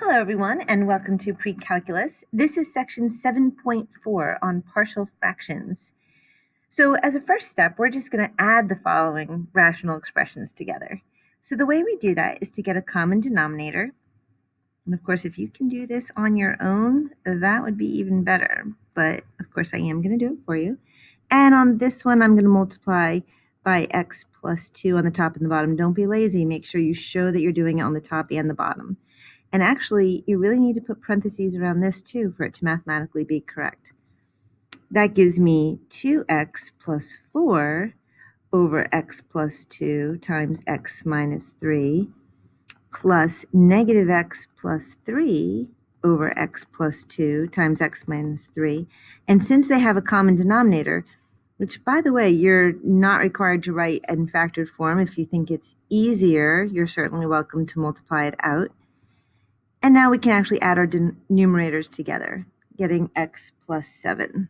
Hello, everyone, and welcome to Precalculus. This is section 7.4 on partial fractions. So as a first step, we're just going to add the following rational expressions together. So the way we do that is to get a common denominator. And of course, if you can do this on your own, that would be even better. But of course, I am going to do it for you. And on this one, I'm going to multiply by x plus 2 on the top and the bottom. Don't be lazy. Make sure you show that you're doing it on the top and the bottom. And actually, you really need to put parentheses around this too for it to mathematically be correct. That gives me 2x plus 4 over x plus 2 times x minus 3 plus negative x plus 3 over x plus 2 times x minus 3. And since they have a common denominator, which, by the way, you're not required to write in factored form. If you think it's easier, you're certainly welcome to multiply it out. And now we can actually add our numerators together, getting x plus 7.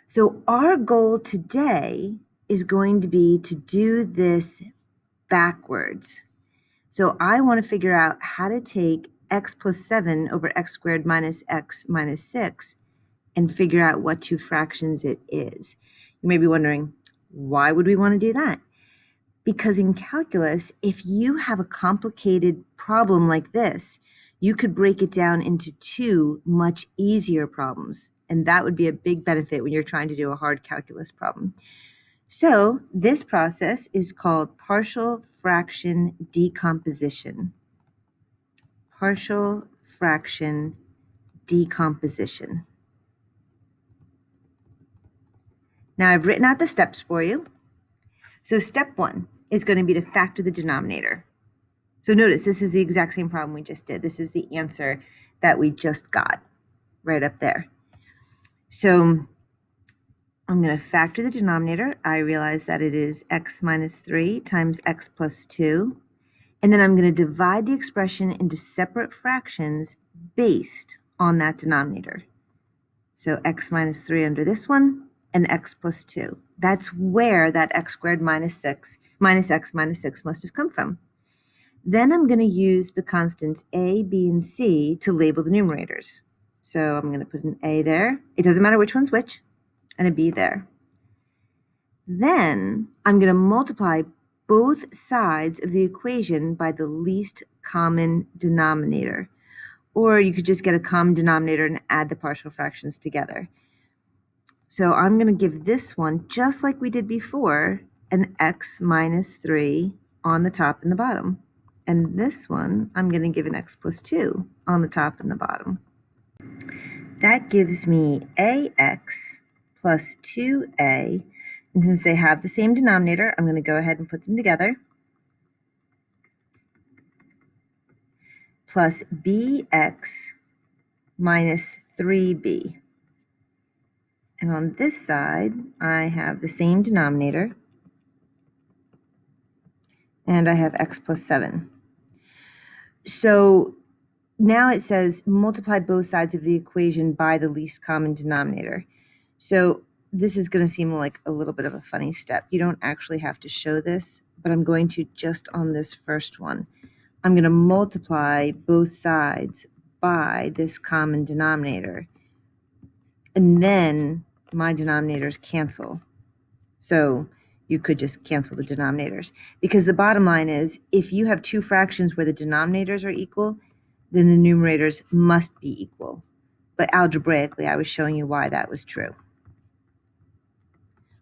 So our goal today is going to be to do this backwards. So I want to figure out how to take x plus 7 over x squared minus x minus 6 and figure out what two fractions it is. You may be wondering, why would we want to do that? Because in calculus, if you have a complicated problem like this, you could break it down into two much easier problems. And that would be a big benefit when you're trying to do a hard calculus problem. So this process is called partial fraction decomposition. Partial fraction decomposition. Now I've written out the steps for you. So step 1 is going to be to factor the denominator. So notice this is the exact same problem we just did. This is the answer that we just got right up there. So I'm going to factor the denominator. I realize that it is x minus 3 times x plus 2. And then I'm going to divide the expression into separate fractions based on that denominator. So x minus 3 under this one and x plus 2. That's where that x squared minus x minus 6 must have come from. Then I'm going to use the constants a, b, and c to label the numerators. So I'm going to put an a there. It doesn't matter which one's which, and a b there. Then I'm going to multiply both sides of the equation by the least common denominator. Or you could just get a common denominator and add the partial fractions together. So I'm going to give this one, just like we did before, an x minus 3 on the top and the bottom. And this one, I'm going to give an x plus 2 on the top and the bottom. That gives me ax plus 2a. And since they have the same denominator, I'm going to go ahead and put them together. Plus bx minus 3b. And on this side, I have the same denominator. And I have x plus 7. So now it says multiply both sides of the equation by the least common denominator. So this is going to seem like a little bit of a funny step. You don't actually have to show this, but I'm going to just on this first one. I'm going to multiply both sides by this common denominator. And then my denominators cancel. So you could just cancel the denominators. Because the bottom line is, if you have two fractions where the denominators are equal, then the numerators must be equal. But algebraically, I was showing you why that was true.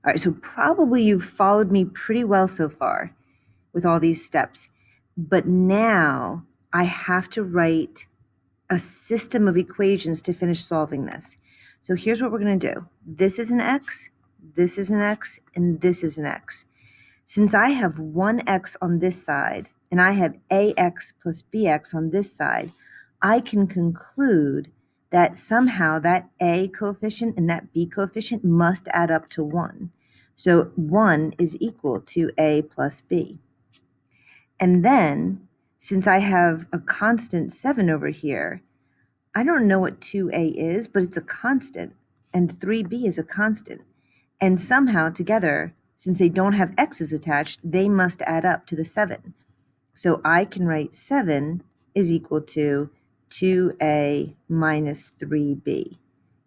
All right, so probably you've followed me pretty well so far with all these steps. But now I have to write a system of equations to finish solving this. So here's what we're going to do. This is an x, this is an x, and this is an x. Since I have one x on this side, and I have ax plus bx on this side, I can conclude that somehow that a coefficient and that b coefficient must add up to 1. So 1 is equal to a plus b. And then, since I have a constant 7 over here, I don't know what 2a is, but it's a constant, and 3b is a constant. And somehow together, since they don't have x's attached, they must add up to the 7. So I can write 7 is equal to 2a minus 3b.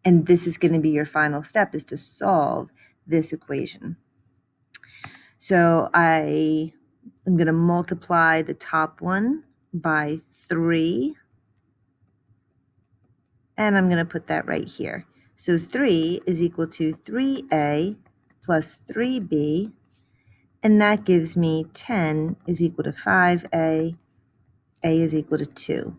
And this is going to be your final step, is to solve this equation. So I am going to multiply the top one by 3, and I'm going to put that right here. So 3 is equal to 3a plus 3b, and that gives me 10 is equal to 5a, a is equal to 2.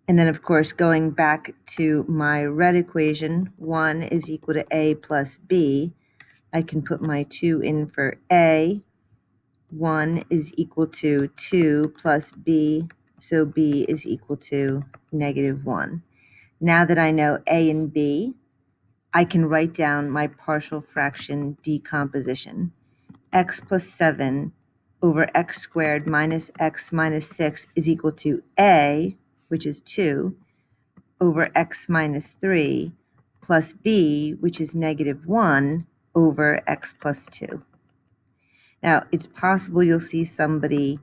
And then, of course, going back to my red equation, 1 is equal to a plus b. I can put my 2 in for a. 1 is equal to 2 plus b, so b is equal to -1. Now that I know a and b, I can write down my partial fraction decomposition. X plus 7 over x squared minus x minus 6 is equal to a, which is 2, over x minus 3, plus b, which is -1, over x plus 2. Now, it's possible you'll see somebody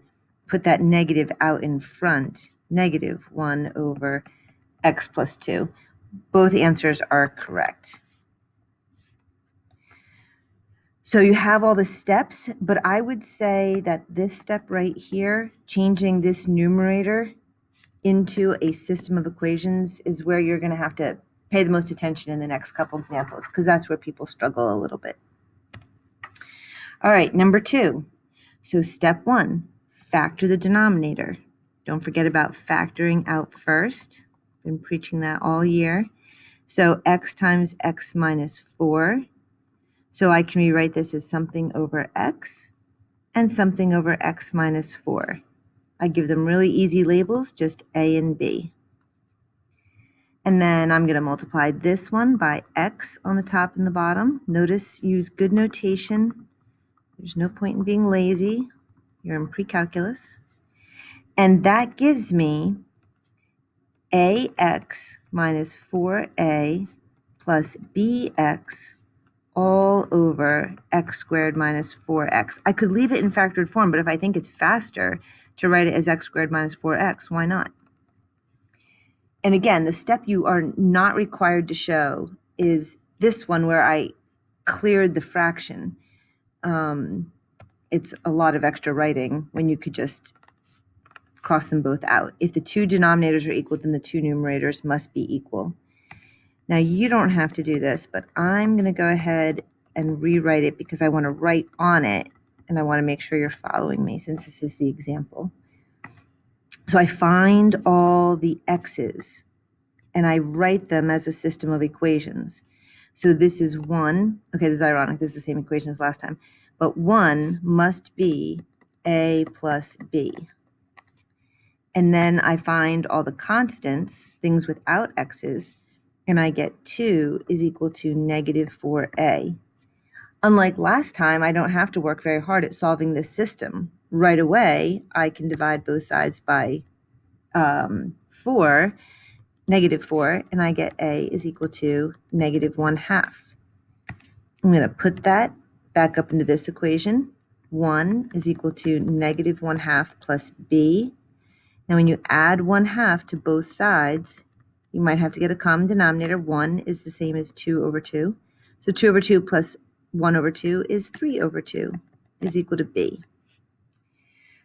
put that negative out in front, -1 over x plus 2. Both answers are correct. So you have all the steps, but I would say that this step right here, changing this numerator into a system of equations, is where you're going to have to pay the most attention in the next couple examples, because that's where people struggle a little bit. All right, number 2. So step 1, factor the denominator. Don't forget about factoring out first. Been preaching that all year. So x times x minus 4. So I can rewrite this as something over x and something over x minus 4. I give them really easy labels, just a and b. And then I'm going to multiply this one by x on the top and the bottom. Notice, use good notation. There's no point in being lazy. You're in Precalculus. And that gives me ax minus 4a plus bx all over x squared minus 4x. I could leave it in factored form, but if I think it's faster to write it as x squared minus 4x, why not? And again, the step you are not required to show is this one where I cleared the fraction. It's a lot of extra writing when you could just cross them both out. If the two denominators are equal, then the two numerators must be equal. Now, you don't have to do this, but I'm going to go ahead and rewrite it because I want to write on it, and I want to make sure you're following me since this is the example. So I find all the x's, and I write them as a system of equations. So this is 1. Okay, this is ironic. This is the same equation as last time. But 1 must be a plus b. And then I find all the constants, things without x's, and I get 2 is equal to -4a. Unlike last time, I don't have to work very hard at solving this system. Right away, I can divide both sides by 4, -4, and I get a is equal to -1/2. I'm going to put that back up into this equation. 1 is equal to -1/2 plus b. Now, when you add 1/2 to both sides, you might have to get a common denominator. 1 is the same as 2 over 2. So 2 over 2 plus 1 over 2 is 3 over 2 is equal to b.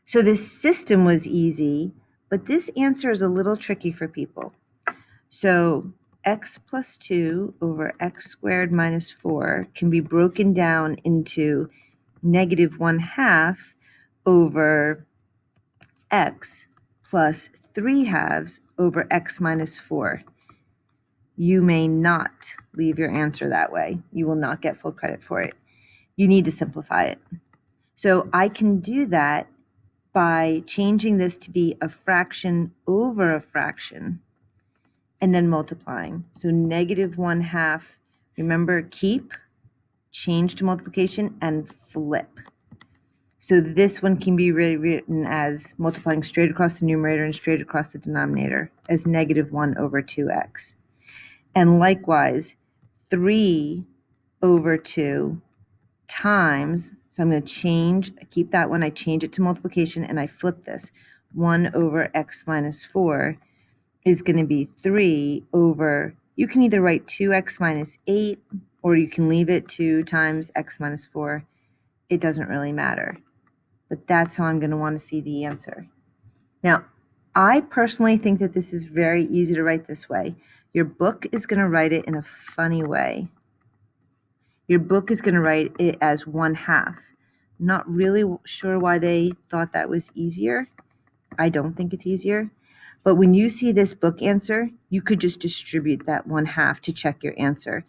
So this system was easy, but this answer is a little tricky for people. So x plus 2 over x squared minus 4 can be broken down into -1/2 over x plus 3/2 over x minus 4. You may not leave your answer that way. You will not get full credit for it. You need to simplify it. So I can do that by changing this to be a fraction over a fraction and then multiplying. So -1/2, remember, keep, change to multiplication, and flip. So this one can be rewritten as multiplying straight across the numerator and straight across the denominator as -1 over 2x. And likewise, 3 over 2 times, so I'm going to keep that one, I change it to multiplication, and I flip this. 1 over x minus 4 is going to be 3 over, you can either write 2x minus 8, or you can leave it 2 times x minus 4. It doesn't really matter. But that's how I'm going to want to see the answer. Now, I personally think that this is very easy to write this way. Your book is going to write it in a funny way. Your book is going to write it as 1/2. Not really sure why they thought that was easier. I don't think it's easier. But when you see this book answer, you could just distribute that 1/2 to check your answer.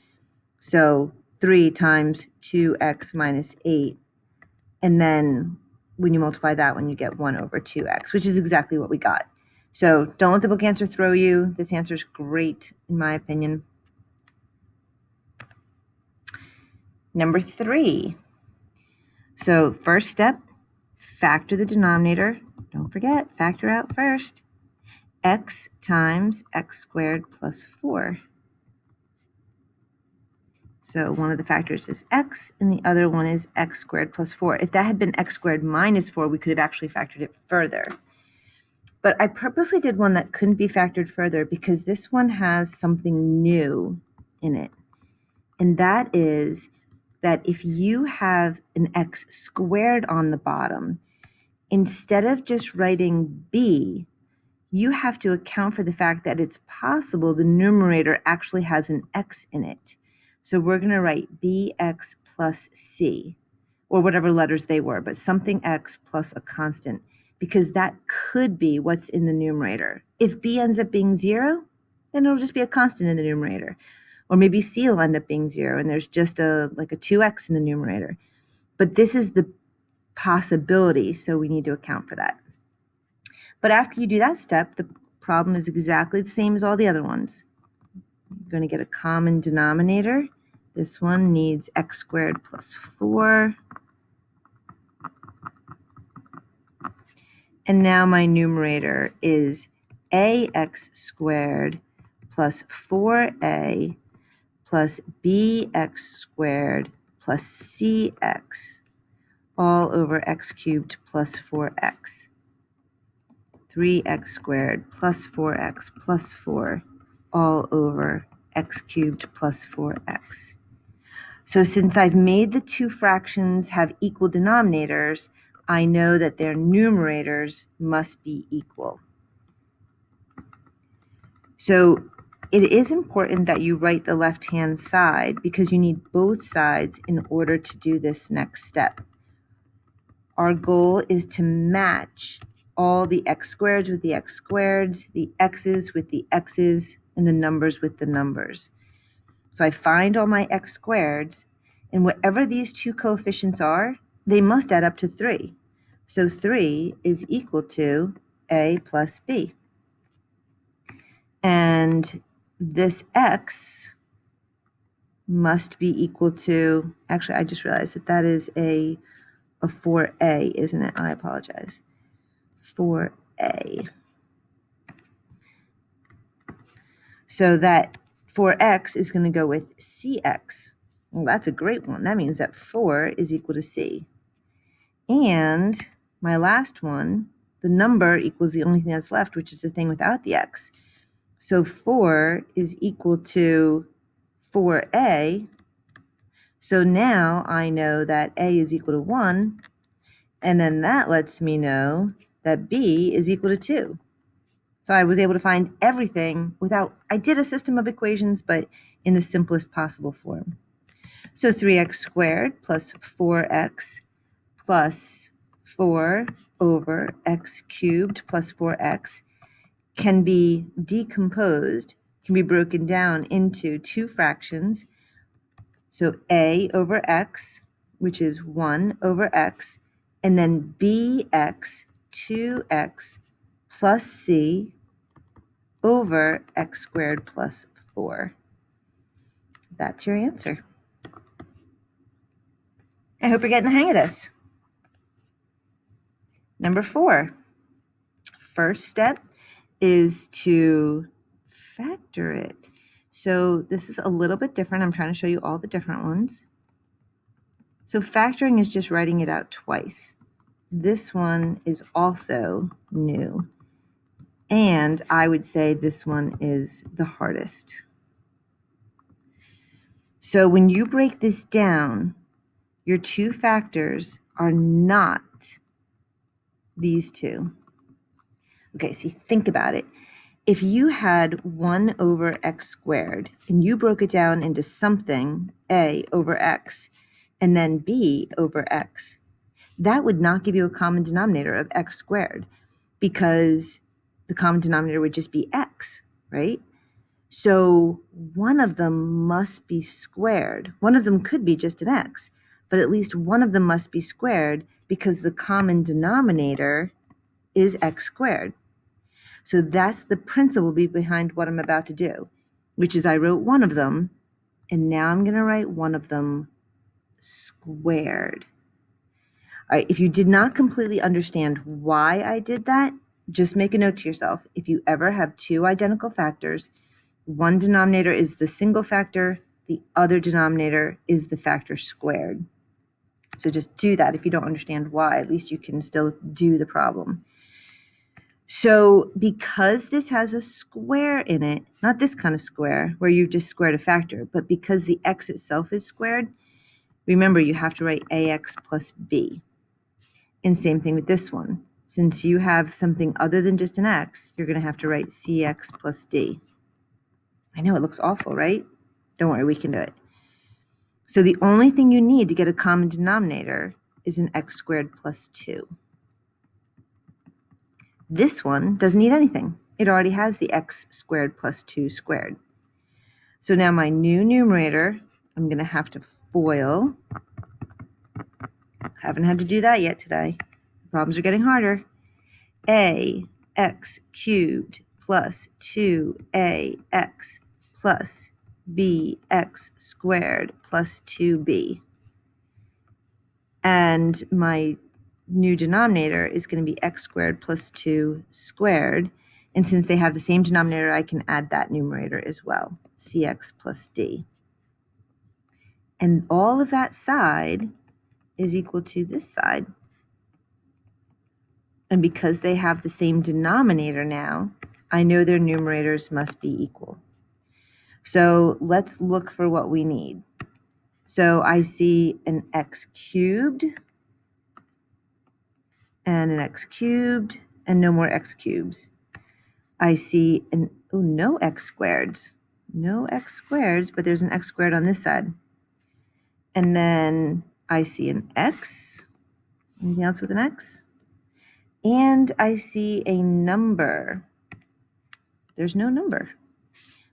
So 3 times 2x minus 8. And then when you multiply that one, you get 1 over 2x, which is exactly what we got. So don't let the book answer throw you. This answer is great, in my opinion. Number 3. So first step, factor the denominator. Don't forget, factor out first. X times x squared plus 4. So one of the factors is x, and the other one is x squared plus 4. If that had been x squared minus 4, we could have actually factored it further. But I purposely did one that couldn't be factored further because this one has something new in it. And that is that if you have an x squared on the bottom, instead of just writing b, you have to account for the fact that it's possible the numerator actually has an x in it. So we're going to write bx plus c, or whatever letters they were, but something x plus a constant, because that could be what's in the numerator. If b ends up being 0, then it'll just be a constant in the numerator. Or maybe c will end up being 0, and there's just like a 2x in the numerator. But this is the possibility, so we need to account for that. But after you do that step, the problem is exactly the same as all the other ones. You're going to get a common denominator. This one needs x squared plus 4. And now my numerator is ax squared plus 4a plus bx squared plus cx all over x cubed plus 4x. 3x squared plus 4x plus 4 all over x cubed plus 4x. So since I've made the two fractions have equal denominators, I know that their numerators must be equal. So it is important that you write the left-hand side because you need both sides in order to do this next step. Our goal is to match all the x squareds with the x squareds, the x's with the x's, and the numbers with the numbers. So I find all my x squareds, and whatever these two coefficients are, they must add up to 3. So 3 is equal to a plus b. And this x must be equal to, actually, I just realized that that is a 4a, isn't it? I apologize. 4a. So that 4x is going to go with cx. Well, that's a great one. That means that 4 is equal to c. And my last one, the number equals the only thing that's left, which is the thing without the x. So 4 is equal to 4a. So now I know that a is equal to 1, and then that lets me know that b is equal to 2. So I was able to find everything without, I did a system of equations, but in the simplest possible form. So 3x squared plus 4x plus 4 over x cubed plus 4x can be decomposed, can be broken down into two fractions. So a over x, which is 1 over x, and then bx 2x plus c over x squared plus 4. That's your answer. I hope you're getting the hang of this. Number 4. First step is to factor it. So this is a little bit different. I'm trying to show you all the different ones. So factoring is just writing it out twice. This one is also new. And I would say this one is the hardest. So when you break this down, your two factors are not these two. Okay, so think about it. If you had 1 over x squared and you broke it down into something, a over x, and then b over x, that would not give you a common denominator of x squared because the common denominator would just be x, right? So one of them must be squared. One of them could be just an x, but at least one of them must be squared because the common denominator is x squared. So that's the principle behind what I'm about to do, which is I wrote one of them, and now I'm going to write one of them squared. All right, if you did not completely understand why I did that, just make a note to yourself. If you ever have two identical factors, one denominator is the single factor, the other denominator is the factor squared. So just do that. If you don't understand why, at least you can still do the problem. So because this has a square in it, not this kind of square where you've just squared a factor, but because the x itself is squared, remember you have to write ax plus b. And same thing with this one. Since you have something other than just an x, you're going to have to write cx plus d. I know it looks awful, right? Don't worry, we can do it. So the only thing you need to get a common denominator is an x squared plus 2. This one doesn't need anything. It already has the x squared plus 2 squared. So now my new numerator, I'm going to have to FOIL. Haven't had to do that yet today. Problems are getting harder. Ax cubed plus 2ax plus bx squared plus 2b. And my new denominator is going to be x squared plus 2 squared. And since they have the same denominator, I can add that numerator as well, cx plus d. And all of that side is equal to this side. And because they have the same denominator now, I know their numerators must be equal. So let's look for what we need. So I see an x cubed and an x cubed and no more x cubes. I see no x squareds. No x squareds, but there's an x squared on this side. And then I see an x. Anything else with an x? And I see a number. There's no number.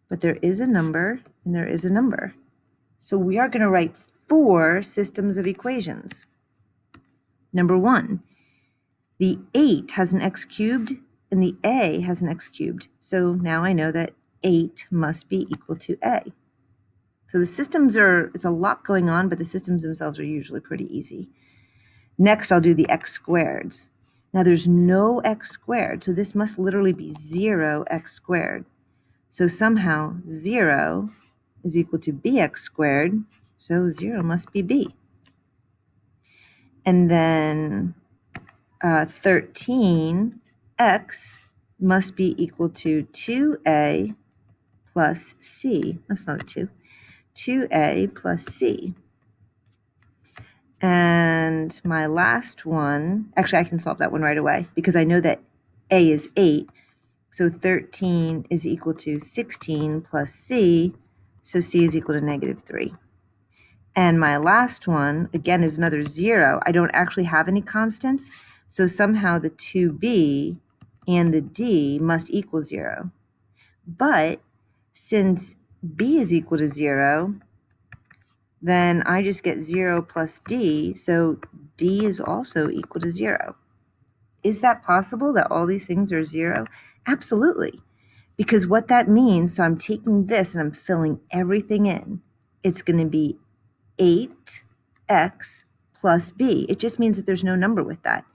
But there is a number and there is a number. So we are going to write 4 systems of equations. Number 1, the 8 has an x cubed and the a has an x cubed. So now I know that 8 must be equal to a. So the systems it's a lot going on, but the systems themselves are usually pretty easy. Next, I'll do the x squareds. Now there's no x squared, so this must literally be 0x squared. So somehow 0 is equal to bx squared, so 0 must be b. And then 13x must be equal to 2a plus c. That's not a 2. 2a plus c. And my last one, actually I can solve that one right away because I know that a is 8. So 13 is equal to 16 plus c, so c is equal to -3. And my last one, again, is another 0. I don't actually have any constants, so somehow the 2b and the d must equal 0. But since b is equal to 0, then I just get 0 plus d, so d is also equal to 0. Is that possible that all these things are 0? Absolutely. Because what that means, so I'm taking this and I'm filling everything in. It's going to be 8x plus b. It just means that there's no number with that.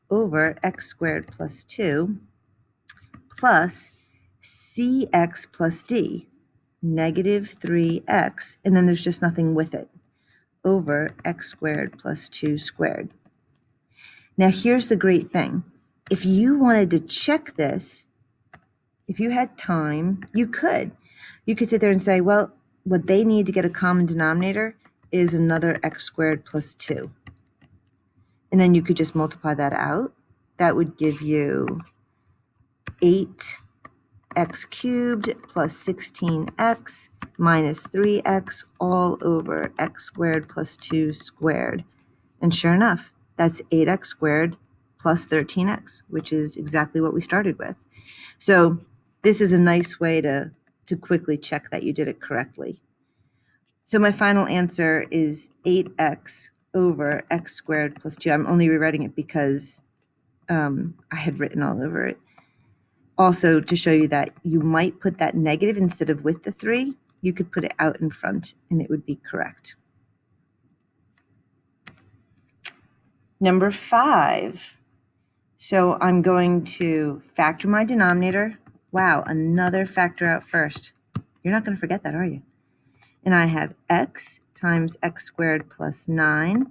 Over x squared plus 2 plus cx plus d, -3x, and then there's just nothing with it, over x squared plus 2 squared. Now here's the great thing. If you wanted to check this, if you had time, you could sit there and say, well, what they need to get a common denominator is another x squared plus 2. And then you could just multiply that out. That would give you 8x cubed plus 16x minus 3x all over x squared plus 2 squared. And sure enough, that's 8x squared plus 13x, which is exactly what we started with. So this is a nice way to quickly check that you did it correctly. So my final answer is 8x over x squared plus 2. I'm only rewriting it because I had written all over it. Also, to show you that you might put that negative instead of with the 3, you could put it out in front and it would be correct. Number 5. So I'm going to factor my denominator. Wow, another factor out first. You're not going to forget that, are you? And I have x times x squared plus 9.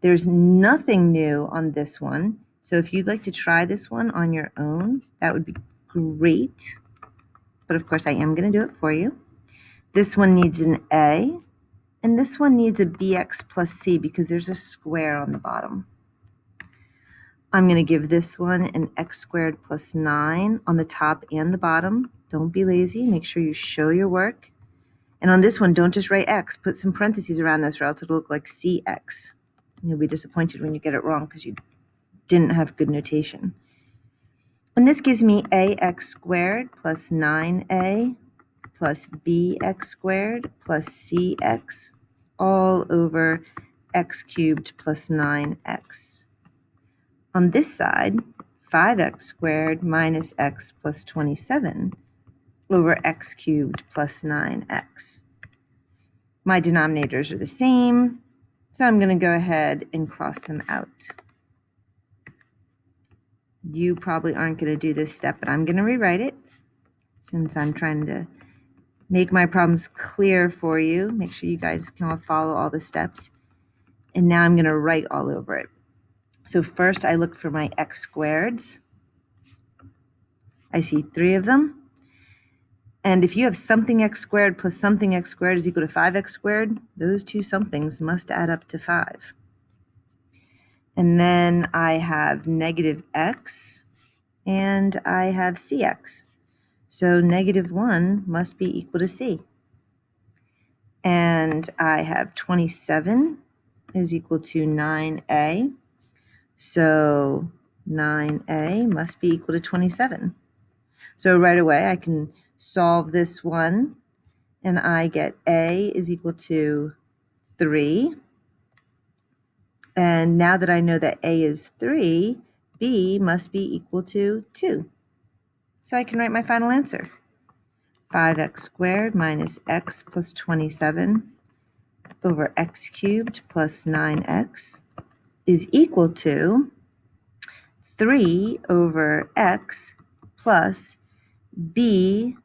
There's nothing new on this one. So if you'd like to try this one on your own, that would be great. But of course, I am going to do it for you. This one needs an a, and this one needs a bx plus c because there's a square on the bottom. I'm going to give this one an x squared plus 9 on the top and the bottom. Don't be lazy. Make sure you show your work. And on this one, don't just write x. Put some parentheses around this or else it'll look like cx. And you'll be disappointed when you get it wrong because you didn't have good notation. And this gives me ax squared plus 9a plus bx squared plus cx all over x cubed plus 9x. On this side, 5x squared minus x plus 27 over x cubed plus 9x. My denominators are the same, so I'm going to go ahead and cross them out. You probably aren't going to do this step, but I'm going to rewrite it since I'm trying to make my problems clear for you. Make sure you guys can all follow all the steps. And now I'm going to write all over it. So first I look for my x squareds. I see 3 of them. And if you have something x squared plus something x squared is equal to 5x squared, those two somethings must add up to 5. And then I have negative x and I have cx. So negative 1 must be equal to c. And I have 27 is equal to 9a. So 9a must be equal to 27. So right away I can solve this one and I get a is equal to 3. And now that I know that a is 3, b must be equal to 2. So I can write my final answer. 5x squared minus x plus 27 over x cubed plus 9x is equal to 3 over x plus b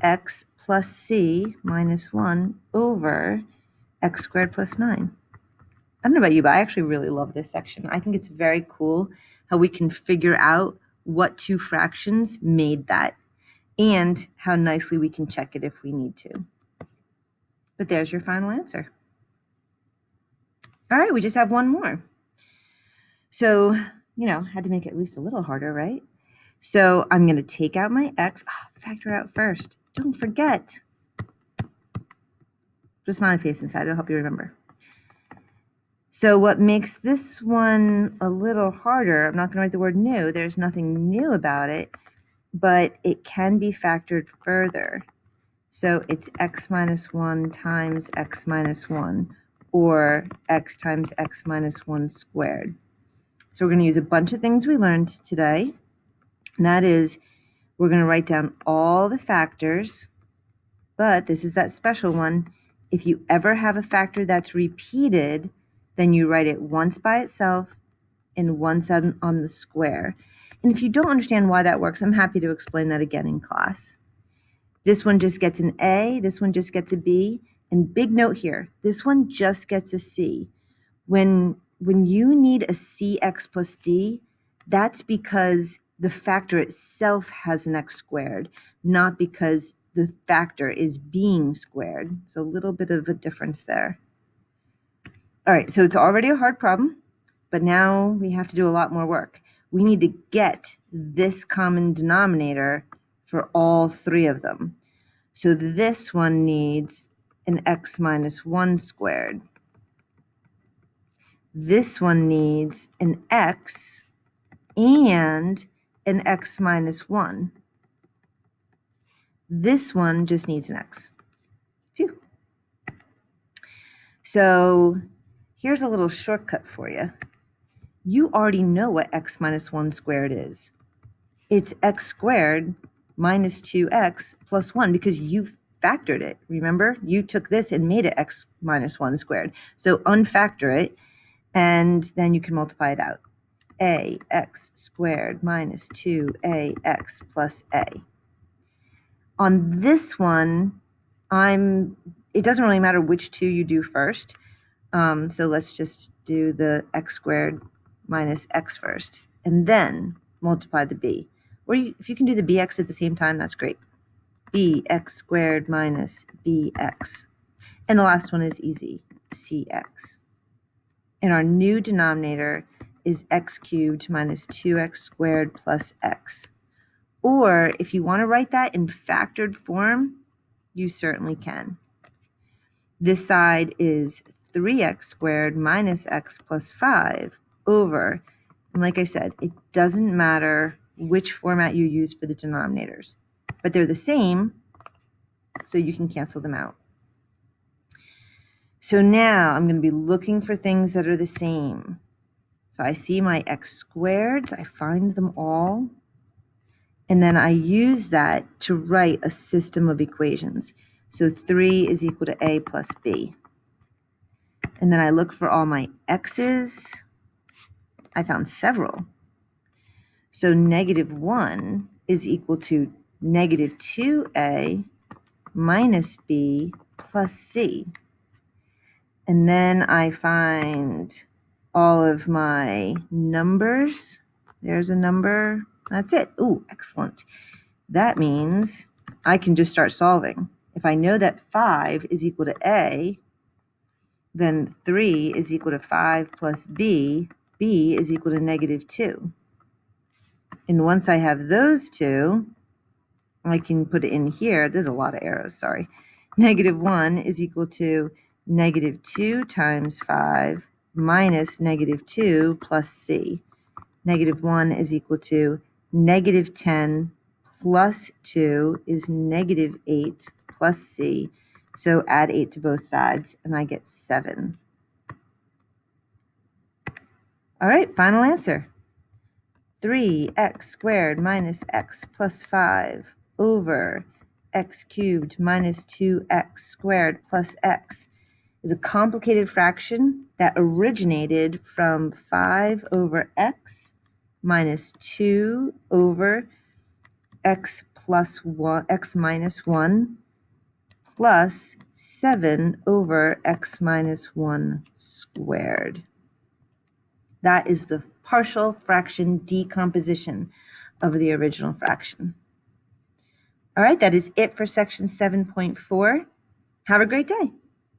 x plus c minus 1 over x squared plus 9. I don't know about you, but I actually really love this section. I think it's very cool how we can figure out what two fractions made that and how nicely we can check it if we need to. But there's your final answer. All right, we just have one more. So, had to make it at least a little harder, right? So I'm going to take out my x. Factor out first. Don't forget. Put a smiley face inside. It'll help you remember. So what makes this one a little harder, I'm not going to write the word new. There's nothing new about it, but it can be factored further. So it's x minus 1 times x minus 1, or x times x minus 1 squared. So we're going to use a bunch of things we learned today. And that is, we're going to write down all the factors, but this is that special one. If you ever have a factor that's repeated, then you write it once by itself and once on the square. And if you don't understand why that works, I'm happy to explain that again in class. This one just gets an A, this one just gets a B, and big note here, this one just gets a C. When you need a CX plus D, that's because the factor itself has an x squared, not because the factor is being squared. So a little bit of a difference there. All right, so it's already a hard problem, but now we have to do a lot more work. We need to get this common denominator for all three of them. So this one needs an x minus 1 squared. This one needs an x and an x minus 1. This one just needs an x. Phew. So here's a little shortcut for you. You already know what x minus 1 squared is. It's x squared minus 2x plus 1 because you factored it. Remember, you took this and made it x minus 1 squared. So unfactor it, and then you can multiply it out. Ax squared minus 2ax plus a. On this one, it doesn't really matter which two you do first. So let's just do the x squared minus x first, and then multiply the b. Or if you can do the bx at the same time, that's great. Bx squared minus bx. And the last one is easy, cx. And our new denominator is x cubed minus 2x squared plus x. Or if you want to write that in factored form, you certainly can. This side is 3x squared minus x plus 5 over, and like I said, it doesn't matter which format you use for the denominators, but they're the same, so you can cancel them out. So now I'm going to be looking for things that are the same. So I see my x squareds, I find them all, and then I use that to write a system of equations. So 3 is equal to a plus b. And then I look for all my x's. I found several. So -1 is equal to -2a minus b plus c. And then I find all of my numbers. There's a number. That's it. Ooh, excellent. That means I can just start solving. If I know that 5 is equal to a, then 3 is equal to 5 plus b. B is equal to -2. And once I have those two, I can put it in here. There's a lot of arrows, sorry. -1 is equal to -2 times 5 minus -2 plus c. -1 is equal to -10 plus 2 is -8 plus c. So add 8 to both sides, and I get 7. All right, final answer. 3x squared minus x plus 5 over x cubed minus 2x squared plus x is a complicated fraction that originated from 5 over x minus 2 over x plus 1, x minus 1 plus 7 over x minus 1 squared. That is the partial fraction decomposition of the original fraction. All right, that is it for section 7.4. Have a great day.